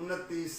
29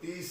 30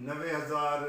90,000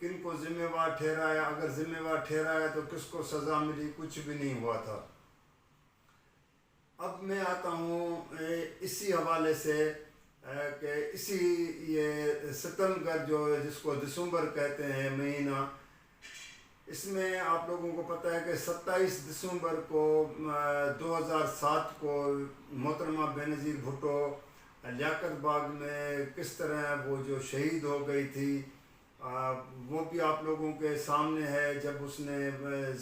کن کو ذمہ وار ٹھہرایا، اگر ذمہ وار ٹھہرایا تو کس کو سزا ملی، کچھ بھی نہیں ہوا تھا۔ اب میں آتا ہوں اسی حوالے سے کہ اسی یہ ستمگر جو جس کو دسمبر کہتے ہیں مہینہ، اس میں آپ لوگوں کو پتہ ہے کہ 27 دسمبر کو 2007 کو محترمہ بینظیر بھٹو لیاقت باغ میں کس طرح وہ جو شہید ہو گئی تھی، وہ بھی آپ لوگوں کے سامنے ہے۔ جب اس نے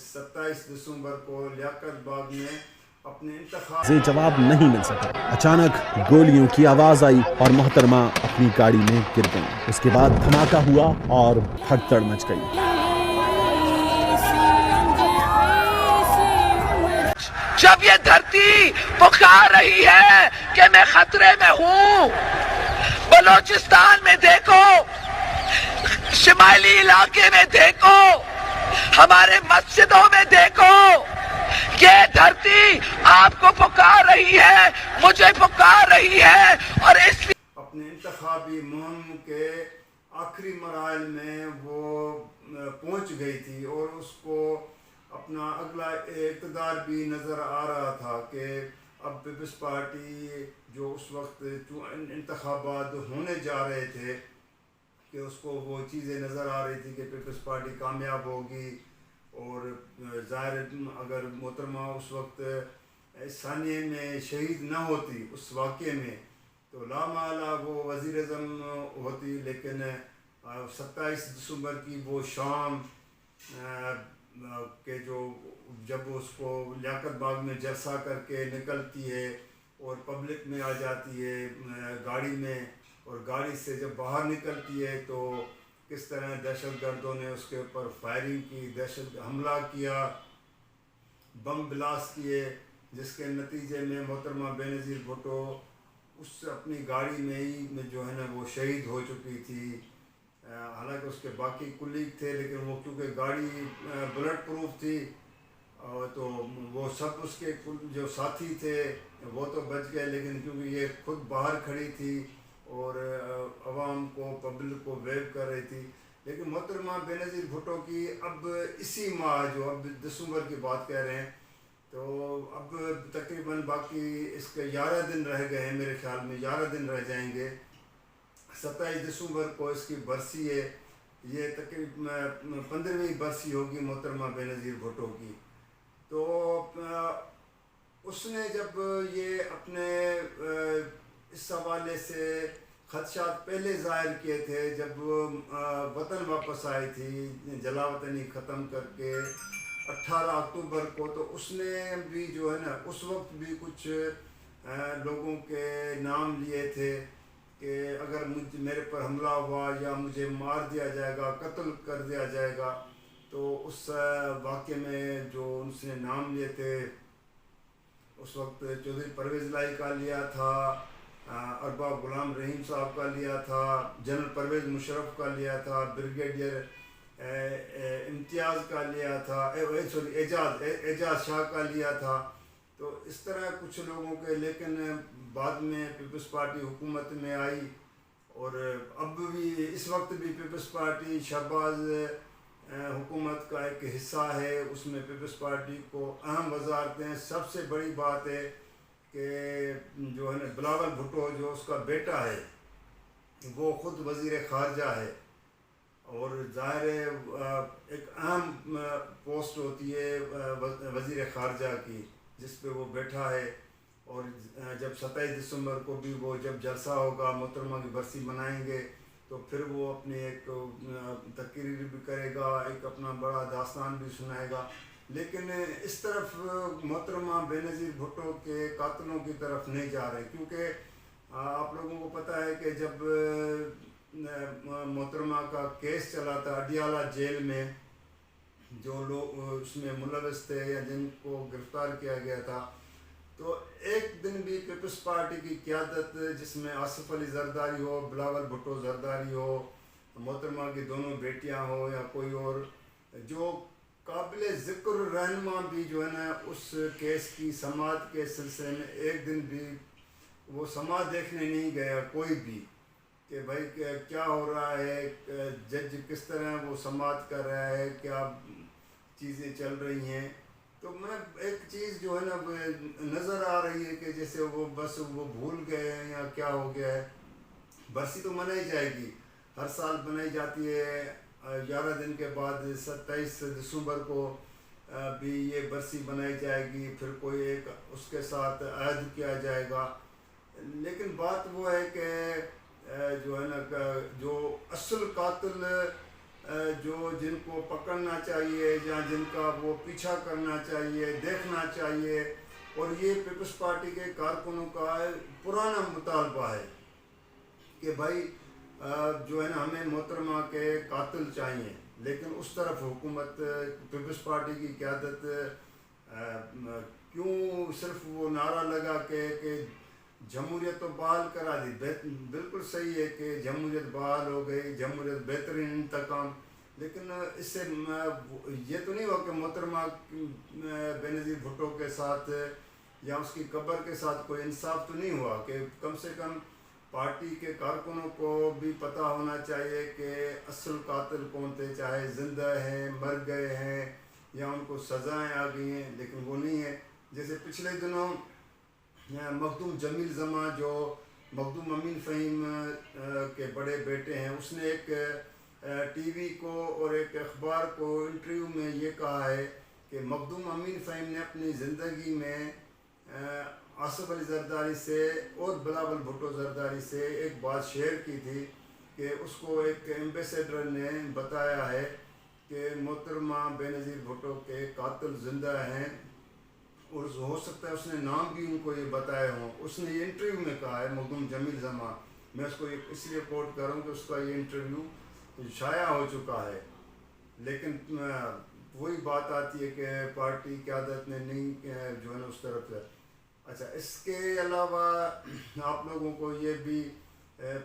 27 دسمبر کو لیاقت باغ میں اپنے انتخاب سے جواب نہیں مل سکا، اچانک گولیوں کی آواز آئی اور محترمہ اپنی گاڑی میں گر گئی۔ اس کے بعد دھماکہ ہوا اور بھگدڑ مچ گئی۔ جب یہ دھرتی پکار رہی ہے کہ میں خطرے میں ہوں، بلوچستان میں دیکھو، شمالی علاقے میں دیکھو، ہمارے مسجدوں میں دیکھو، یہ دھرتی آپ کو پکار رہی ہے، مجھے پکار رہی ہے، اور اس لیے اپنے انتخابی مہم کے آخری مراحل میں وہ پہنچ گئی تھی، اور اس کو اپنا اگلا اقتدار بھی نظر آ رہا تھا کہ اب پیپلز پارٹی جو اس وقت انتخابات ہونے جا رہے تھے کہ اس کو وہ چیزیں نظر آ رہی تھی کہ پیپلز پارٹی کامیاب ہوگی، اور ظاہر اگر محترمہ اس وقت ثانیے میں شہید نہ ہوتی اس واقعے میں تو لامحالہ وہ وزیر اعظم ہوتی۔ لیکن 27 دسمبر کی وہ شام کہ جو جب اس کو لیاقت باغ میں جلسہ کر کے نکلتی ہے اور پبلک میں آ جاتی ہے گاڑی میں، اور گاڑی سے جب باہر نکلتی ہے تو کس طرح دہشت گردوں نے اس کے اوپر فائرنگ کی، دہشت حملہ کیا، بم بلاسٹ کیے، جس کے نتیجے میں محترمہ بینظیر بھٹو اس اپنی گاڑی میں ہی جو ہے نا وہ شہید ہو چکی تھی۔ حالانکہ اس کے باقی کلیگ تھے، لیکن وہ کیونکہ گاڑی بلٹ پروف تھی تو وہ سب اس کے جو ساتھی تھے وہ تو بچ گئے، لیکن کیونکہ یہ خود باہر کھڑی تھی اور عوام کو پبلک کو ویو کر رہی تھی۔ لیکن محترمہ بینظیر بھٹو کی اب اسی ماہ جو اب دسمبر کی بات کہہ رہے ہیں تو اب تقریباً باقی اس کے 11 دن رہ گئے ہیں، میرے خیال میں 11 دن رہ جائیں گے۔ 27 دسمبر کو اس کی برسی ہے، یہ تقریباً 15ویں برسی ہوگی محترمہ بینظیر بھٹو کی۔ تو اس نے جب یہ اپنے اس حوالے سے خدشات پہلے ظاہر کیے تھے جب وطن واپس آئی تھی جلا وطنی ختم کر کے 18 اکتوبر کو، تو اس نے بھی جو ہے نا اس وقت بھی کچھ لوگوں کے نام لیے تھے کہ اگر میرے پر حملہ ہوا یا مجھے مار دیا جائے گا، قتل کر دیا جائے گا، تو اس واقعے میں جو اس نے نام لیے تھے اس وقت چودھری پرویز لائی کا لیا تھا، ارباب غلام رحیم صاحب کا لیا تھا، جنرل پرویز مشرف کا لیا تھا، بریگیڈیئر امتیاز کا لیا تھا، اعجاز شاہ کا لیا تھا۔ تو اس طرح کچھ لوگوں کے، لیکن بعد میں پیپلز پارٹی حکومت میں آئی، اور اب بھی اس وقت بھی پیپلز پارٹی شہباز حکومت کا ایک حصہ ہے، اس میں پیپلز پارٹی کو اہم وزارتیں، سب سے بڑی بات ہے کہ جو ہے نا بلاول بھٹو جو اس کا بیٹا ہے وہ خود وزیر خارجہ ہے، اور ظاہر ایک اہم پوسٹ ہوتی ہے وزیر خارجہ کی جس پہ وہ بیٹھا ہے۔ اور جب 27 دسمبر کو بھی وہ جب جلسہ ہوگا، محترمہ کی برسی منائیں گے، تو پھر وہ اپنی ایک تقریر بھی کرے گا، ایک اپنا بڑا داستان بھی سنائے گا۔ لیکن اس طرف محترمہ بینظیر بھٹو کے قاتلوں کی طرف نہیں جا رہے، کیونکہ آپ لوگوں کو پتہ ہے کہ جب محترمہ کا کیس چلا تھا اڈیالہ جیل میں، جو لوگ اس میں ملوث تھے یا جن کو گرفتار کیا گیا تھا، تو ایک دن بھی پیپلز پارٹی کی قیادت جس میں آصف علی زرداری ہو، بلاول بھٹو زرداری ہو، محترمہ کی دونوں بیٹیاں ہو یا کوئی اور جو قابل ذکر رہنما بھی جو ہے نا اس کیس کی سماعت کے سلسلے میں ایک دن بھی وہ سماعت دیکھنے نہیں گیا کوئی بھی، کہ کہ بھائی کیا ہو رہا ہے، جج کس طرح وہ سماعت کر رہا ہے، کیا چیزیں چل رہی ہیں. تو میں ایک چیز جو ہے نا نظر آ رہی ہے کہ جیسے وہ بس وہ بھول گئے ہیں یا کیا ہو گیا ہے. برسی تو منائی جائے گی، ہر سال منائی جاتی ہے 11 دن کے بعد 27 دسمبر کو بھی یہ برسی منائی جائے گی. پھر کوئی ایک اس کے ساتھ عہد کیا جائے گا. لیکن بات وہ ہے کہ جو ہے نا جو اصل قاتل جو جن کو پکڑنا چاہیے یا جن کا وہ پیچھا کرنا چاہیے، دیکھنا چاہیے، اور یہ پیپلز پارٹی کے کارکنوں کا پرانا مطالبہ ہے کہ بھائی جو ہے نا ہمیں محترمہ کے قاتل چاہیے. لیکن اس طرف حکومت پیپلز پارٹی کی قیادت کیوں صرف وہ نعرہ لگا کہ جمہوریت تو بحال کرا دی. بالکل صحیح ہے کہ جمہوریت بحال ہو گئی، جمہوریت بہترین انتقام، لیکن اس سے یہ تو نہیں ہوا کہ محترمہ بینظیر بھٹو کے ساتھ یا اس کی قبر کے ساتھ کوئی انصاف تو نہیں ہوا. کہ کم سے کم پارٹی کے کارکنوں کو بھی پتہ ہونا چاہیے کہ اصل قاتل کون تھے، چاہے زندہ ہیں، مر گئے ہیں یا ان کو سزائیں آ گئی ہیں. لیکن وہ نہیں ہے. جیسے پچھلے دنوں مخدوم جمیل زماں جو مخدوم امین فہیم کے بڑے بیٹے ہیں، اس نے ایک ٹی وی کو اور ایک اخبار کو انٹرویو میں یہ کہا ہے کہ مخدوم امین فہیم نے اپنی زندگی میں آصف علی زرداری سے اور بلاول بھٹو زرداری سے ایک بات شیئر کی تھی کہ اس کو ایک ایمبیسیڈر نے بتایا ہے کہ محترمہ بینظیر بھٹو کے قاتل زندہ ہیں، اور ہو سکتا ہے اس نے نام بھی ان کو یہ بتائے ہوں. اس نے یہ انٹرویو میں کہا ہے مخدوم جمیل زماں. میں اس کو اس لیے کوٹ کروں کہ اس کا یہ انٹرویو شائع ہو چکا ہے. لیکن وہی بات آتی ہے کہ پارٹی قیادت نے نہیں جو ہے نا اس طرف ہے. اچھا، اس کے علاوہ آپ لوگوں کو یہ بھی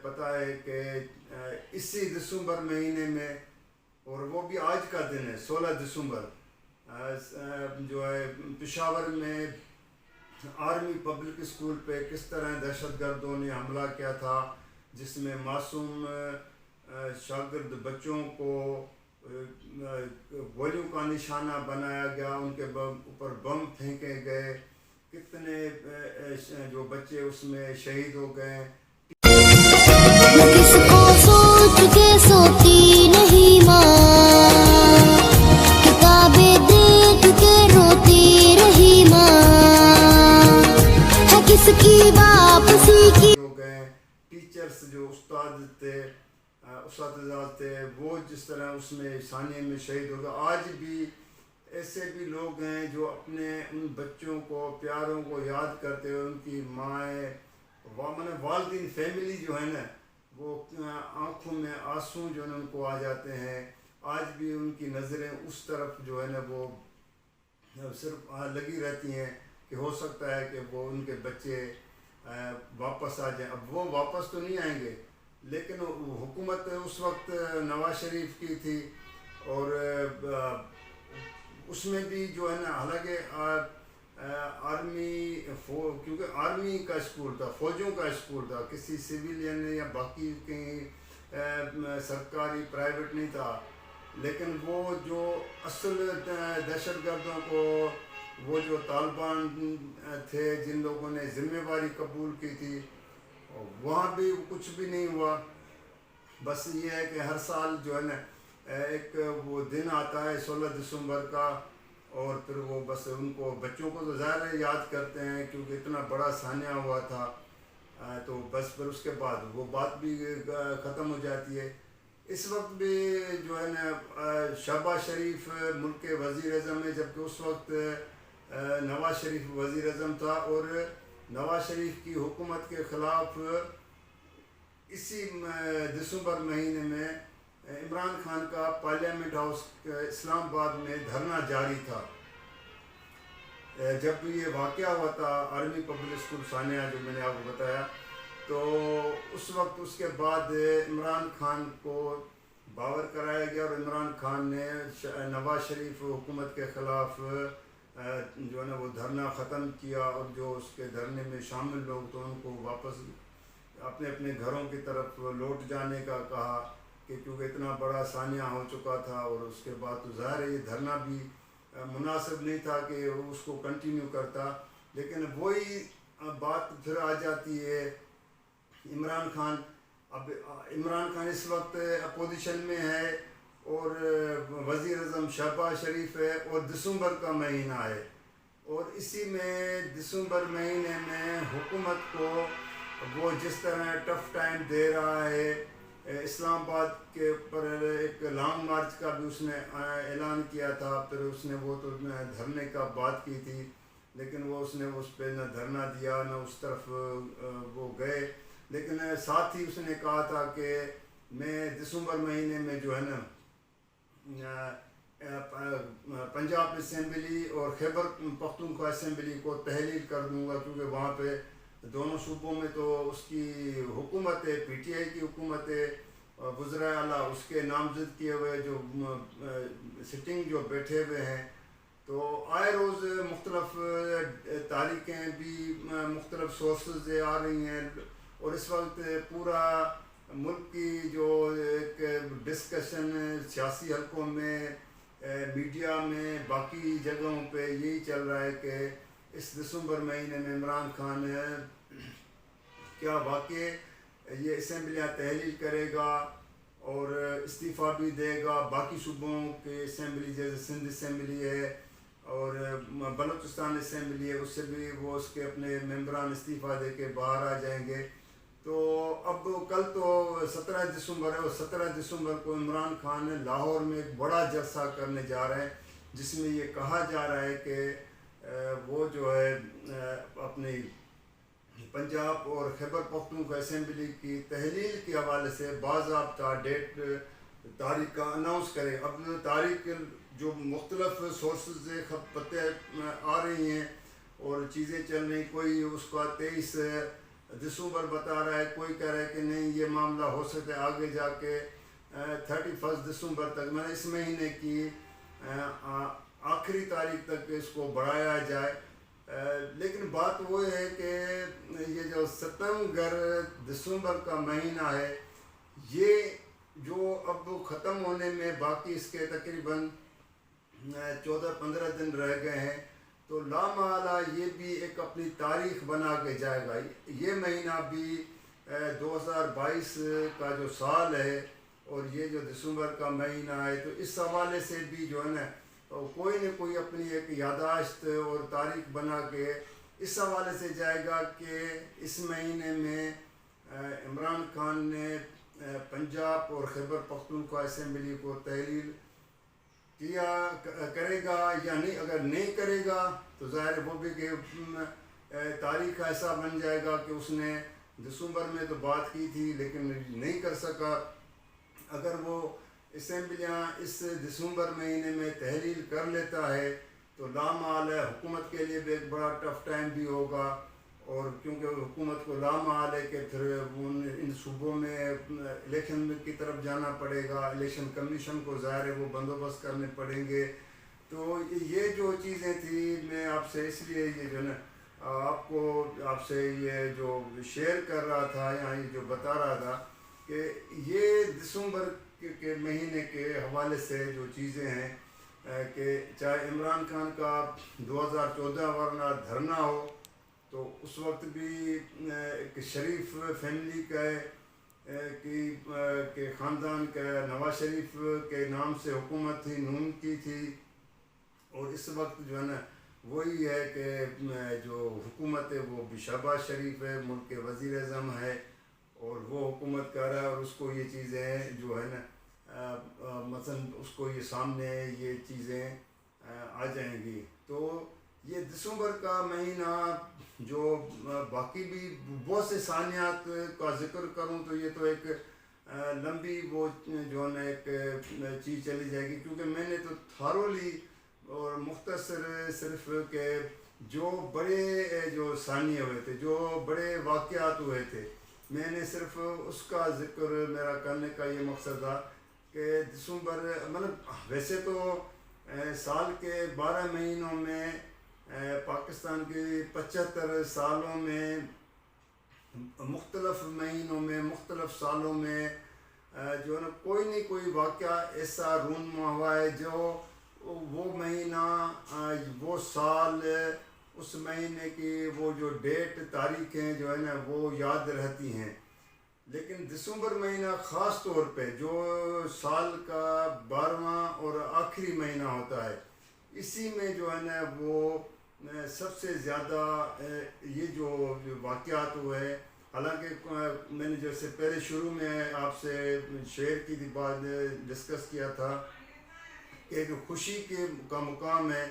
پتہ ہے کہ اسی دسمبر مہینے میں، اور وہ بھی آج کا دن ہے 16 دسمبر، جو ہے پشاور میں آرمی پبلک اسکول پہ کس طرح دہشت گردوں نے حملہ کیا تھا، جس میں معصوم شاگرد بچوں کو گولیوں کا نشانہ بنایا گیا، ان کے اوپر بم پھینکے گئے، کتنے جو بچے اس میں شہید ہو گئے. کس کو سوچ کے سوتی نہیں ماں، کتابیں دیکھ کے روتی رہی ماں، ہے کس کی واپسی کی ہو گئے. ٹیچرز جو استاد تھے، اساتذہ تھے، وہ جس طرح اس میں ثانیے میں شہید ہو گئے. آج بھی ایسے بھی لوگ ہیں جو اپنے ان بچوں کو، پیاروں کو یاد کرتے ہوئے ان کی مائیں، والدین، فیملی جو ہے نا، وہ آنکھوں میں آنسو جو ہے نا ان کو آ جاتے ہیں. آج بھی ان کی نظریں اس طرف جو ہے نا وہ صرف لگی رہتی ہیں کہ ہو سکتا ہے کہ وہ ان کے بچے واپس آ جائیں. اب وہ واپس تو نہیں آئیں گے، لیکن حکومت اس وقت نواز شریف کی تھی، اور اس میں بھی جو ہے نا حالانکہ آرمی کیونکہ آرمی کا اسکول تھا، فوجوں کا اسکول تھا، کسی سویلین یا باقی کہیں سرکاری پرائیویٹ نہیں تھا. لیکن وہ جو اصل دہشت گردوں کو، وہ جو طالبان تھے جن لوگوں نے ذمہ داری قبول کی تھی، وہاں بھی کچھ بھی نہیں ہوا. بس یہ ہے کہ ہر سال جو ہے نا ایک وہ دن آتا ہے 16 دسمبر کا، اور پھر وہ بس ان کو بچوں کو تو ظاہر ہے یاد کرتے ہیں کیونکہ اتنا بڑا سانحہ ہوا تھا. تو بس پھر اس کے بعد وہ بات بھی ختم ہو جاتی ہے. اس وقت بھی جو ہے نا شہباز شریف ملک کے وزیر اعظم ہے، جبکہ اس وقت نواز شریف وزیر اعظم تھا، اور نواز شریف کی حکومت کے خلاف اسی دسمبر مہینے میں عمران خان کا پارلیمنٹ ہاؤس اسلام آباد میں دھرنا جاری تھا. جب یہ واقعہ ہوا تھا آرمی پبلک اسکول سانحہ جو میں نے آپ کو بتایا، تو اس وقت اس کے بعد عمران خان کو باور کرایا گیا، اور عمران خان نے نواز شریف حکومت کے خلاف جو ہے نا وہ دھرنا ختم کیا، اور جو اس کے دھرنے میں شامل لوگ تو ان کو واپس اپنے اپنے گھروں کی طرف لوٹ جانے کا کہا کہ کیونکہ اتنا بڑا ثانیہ ہو چکا تھا، اور اس کے بعد تو ظاہر ہے یہ دھرنا بھی مناسب نہیں تھا کہ وہ اس کو کنٹینیو کرتا. لیکن وہی بات پھر آ جاتی ہے عمران خان. اب عمران خان اس وقت اپوزیشن میں ہے اور وزیر اعظم شہباز شریف ہے، اور دسمبر کا مہینہ ہے، اور اسی میں دسمبر مہینے میں حکومت کو وہ جس طرح ٹف ٹائم دے رہا ہے. اسلام آباد کے اوپر ایک لانگ مارچ کا بھی اس نے اعلان کیا تھا، پھر اس نے وہ تو دھرنے کا بات کی تھی، لیکن وہ اس نے اس پہ نہ دھرنا دیا نہ اس طرف وہ گئے. لیکن ساتھ ہی اس نے کہا تھا کہ میں دسمبر مہینے میں جو ہے نا پنجاب اسمبلی اور خیبر پختونخوا اسمبلی کو تحلیل کر دوں گا، کیونکہ وہاں پہ دونوں صوبوں میں تو اس کی حکومت ہے، پی ٹی آئی کی حکومت ہے، وزرائے اعلیٰ اس کے نامزد کیے ہوئے جو سٹنگ جو بیٹھے ہوئے ہیں. تو آئے روز مختلف تاریخیں بھی مختلف سورسز سے آ رہی ہیں، اور اس وقت پورا ملک کی جو ایک ڈسکشن سیاسی حلقوں میں، میڈیا میں، باقی جگہوں پہ یہی چل رہا ہے کہ اس دسمبر مہینے میں عمران خان کیا واقع یہ اسمبلیاں تحلیل کرے گا اور استعفیٰ بھی دے گا. باقی صوبوں کے اسمبلی جیسے سندھ اسمبلی ہے اور بلوچستان اسمبلی ہے، اس سے بھی وہ اس کے اپنے ممبران استعفیٰ دے کے باہر آ جائیں گے. تو اب کل تو 17 دسمبر ہے، اور 17 دسمبر کو عمران خان لاہور میں ایک بڑا جلسہ کرنے جا رہے ہیں، جس میں یہ کہا جا رہا ہے کہ وہ جو ہے اپنی پنجاب اور خیبر پختونخوا اسمبلی کی تحلیل کے حوالے سے باضابطہ ڈیٹ تاریخ کا اناؤنس کرے. اب تاریخ جو مختلف سورسز سے پتہ آ رہی ہیں اور چیزیں چل رہی، کوئی اس کا 23 دسمبر بتا رہا ہے، کوئی کہہ رہا ہے کہ نہیں یہ معاملہ ہو سکتا ہے آگے جا کے 31 دسمبر تک، میں اس مہینے کی آخری تاریخ تک اس کو بڑھایا جائے. لیکن بات وہ ہے کہ یہ جو ستمبر دسمبر کا مہینہ ہے، یہ جو اب ختم ہونے میں باقی اس کے تقریباً 14-15 دن رہ گئے ہیں، تو لامحالہ یہ بھی ایک اپنی تاریخ بنا کے جائے گا. یہ مہینہ بھی 2022 کا جو سال ہے، اور یہ جو دسمبر کا مہینہ ہے، تو اس حوالے سے بھی جو ہے نا کوئی نہ کوئی اپنی ایک یادداشت اور تاریخ بنا کے اس حوالے سے جائے گا کہ اس مہینے میں عمران خان نے پنجاب اور خیبر پختونخوا اسمبلی کو تحلیل کیا کرے گا یا نہیں. اگر نہیں کرے گا تو ظاہر وہ بھی کہ تاریخ ایسا بن جائے گا کہ اس نے دسمبر میں تو بات کی تھی لیکن نہیں کر سکا. اگر وہ اسمبلیاں اس دسمبر مہینے میں تحلیل کر لیتا ہے تو لامحال ہے حکومت کے لیے بھی ایک بڑا ٹف ٹائم بھی ہوگا، اور کیونکہ حکومت کو لامحال ہے کہ پھر ان صوبوں میں الیکشن کی طرف جانا پڑے گا، الیکشن کمیشن کو ظاہر ہے وہ بندوبست کرنے پڑیں گے. تو یہ جو چیزیں تھیں میں آپ سے اس لیے یہ جو نا آپ سے یہ جو شیئر کر رہا تھا یا یہ جو بتا رہا تھا کہ یہ دسمبر کے مہینے کے حوالے سے جو چیزیں ہیں کہ چاہے عمران خان کا 2014 ورنہ دھرنا ہو تو اس وقت بھی ایک شریف فیملی کا کہ خاندان کا نواز شریف کے نام سے حکومت تھی، نون کی تھی، اور اس وقت جو ہے نا وہی ہے کہ جو حکومت ہے وہ بھی شہباز شریف ہے، ملک کے وزیر اعظم ہے، اور وہ حکومت کر رہا ہے، اور اس کو یہ چیزیں جو ہے نا مثلا اس کو یہ سامنے یہ چیزیں آ جائیں گی. تو یہ دسمبر کا مہینہ جو باقی بھی بہت سے ثانیات کا ذکر کروں تو یہ تو ایک لمبی وہ جو ہے نا ایک چیز چلی جائے گی، کیونکہ میں نے تو تھارولی اور مختصر صرف کہ جو بڑے جو ثانیے ہوئے تھے، جو بڑے واقعات ہوئے تھے، میں نے صرف اس کا ذکر میرا کرنے کا یہ مقصد تھا کہ دسمبر مطلب ویسے تو سال کے 12 مہینوں میں پاکستان کی 75 سالوں میں مختلف مہینوں میں مختلف سالوں میں جو ہے نا کوئی واقعہ ایسا رونما ہوا ہے جو وہ مہینہ وہ سال اس مہینے کی وہ جو ڈیٹ تاریخیں جو ہے نا وہ یاد رہتی ہیں. لیکن دسمبر مہینہ خاص طور پہ جو سال کا 12واں اور آخری مہینہ ہوتا ہے, اسی میں جو ہے نا وہ سب سے زیادہ یہ جو واقعات ہوئے. حالانکہ میں نے جیسے پہلے شروع میں آپ سے شعر کی بات ڈسکس کیا تھا کہ ایک خوشی کا مقام ہے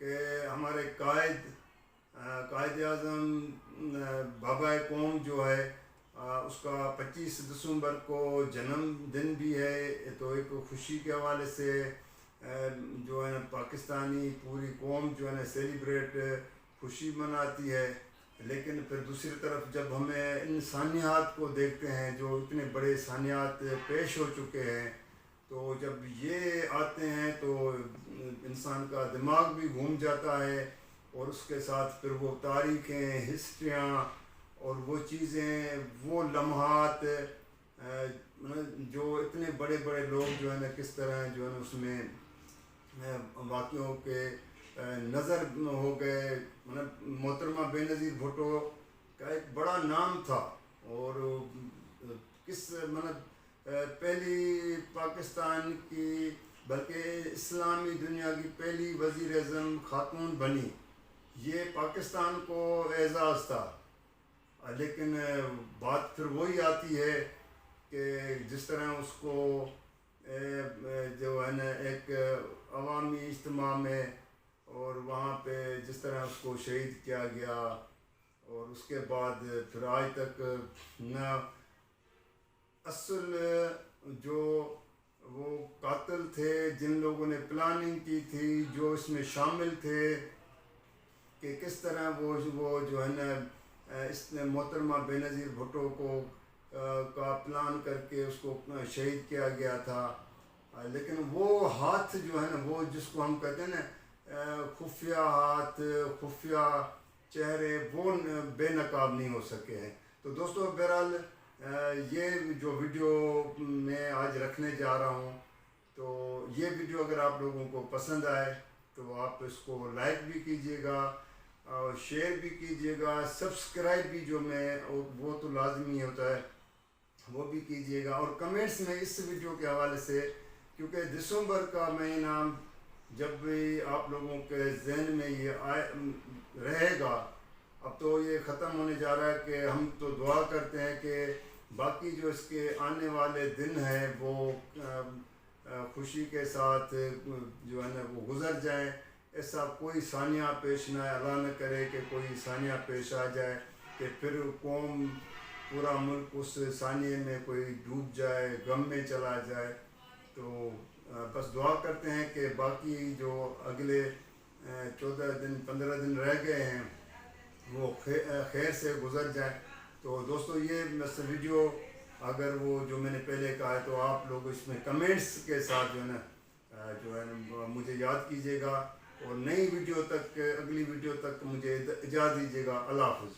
کہ ہمارے قائد اعظم بابا قوم جو ہے اس کا 25 دسمبر کو جنم دن بھی ہے. تو ایک خوشی کے حوالے سے جو ہے نا پاکستانی پوری قوم جو ہے نا سیلیبریٹ خوشی مناتی ہے. لیکن پھر دوسری طرف جب ہمیں ان سانحات کو دیکھتے ہیں جو اتنے بڑے سانحات پیش ہو چکے ہیں, تو جب یہ آتے ہیں تو انسان کا دماغ بھی گھوم جاتا ہے, اور اس کے ساتھ پھر وہ تاریخیں, ہسٹریاں اور وہ چیزیں, وہ لمحات جو اتنے بڑے بڑے لوگ جو ہے نا کس طرح جو ہے نا اس میں واقعوں کے نظر ہو گئے. محترمہ بے نظیر بھٹو کا ایک بڑا نام تھا, اور کس پہلی پاکستان کی بلکہ اسلامی دنیا کی پہلی وزیر اعظم خاتون بنی. یہ پاکستان کو اعزاز تھا. لیکن بات پھر وہی آتی ہے کہ جس طرح اس کو جو ہے نا ایک عوامی اجتماع میں اور وہاں پہ جس طرح اس کو شہید کیا گیا, اور اس کے بعد پھر آج تک نہ اصل جو وہ قاتل تھے جن لوگوں نے پلاننگ کی تھی, جو اس میں شامل تھے کہ کس طرح وہ جو ہے نا اس نے محترمہ بے نظیر بھٹو کو کا پلان کر کے اس کو شہید کیا گیا تھا. لیکن وہ ہاتھ جو ہے نا وہ جس کو ہم کہتے ہیں نا خفیہ ہاتھ, خفیہ چہرے, وہ بے نقاب نہیں ہو سکے ہیں. تو دوستو بہرحال یہ جو ویڈیو میں آج رکھنے جا رہا ہوں, تو یہ ویڈیو اگر آپ لوگوں کو پسند آئے تو آپ اس کو لائک بھی کیجئے گا اور شیئر بھی کیجئے گا, سبسکرائب بھی جو میں وہ تو لازمی ہوتا ہے وہ بھی کیجئے گا, اور کمنٹس میں اس ویڈیو کے حوالے سے, کیونکہ دسمبر کا مہینہ جب بھی آپ لوگوں کے ذہن میں یہ رہے گا, اب تو یہ ختم ہونے جا رہا ہے کہ ہم تو دعا کرتے ہیں کہ باقی جو اس کے آنے والے دن ہیں وہ خوشی کے ساتھ جو ہے نا وہ گزر جائیں. ایسا کوئی ثانیہ پیش نہ اللہ نہ کرے کہ کوئی ثانیہ پیش آ جائے کہ پھر قوم پورا ملک اس ثانیے میں کوئی ڈوب جائے, غم میں چلا جائے. تو بس دعا کرتے ہیں کہ باقی جو اگلے 14 دن 15 دن رہ گئے ہیں وہ خیر سے گزر جائیں. تو دوستو یہ ویڈیو اگر وہ جو میں نے پہلے کہا ہے تو آپ لوگ اس میں کمنٹس کے ساتھ جو ہے نا مجھے یاد کیجیے گا, اور نئی ویڈیو تک, اگلی ویڈیو تک مجھے اجازت دیجیے گا. اللہ حافظ.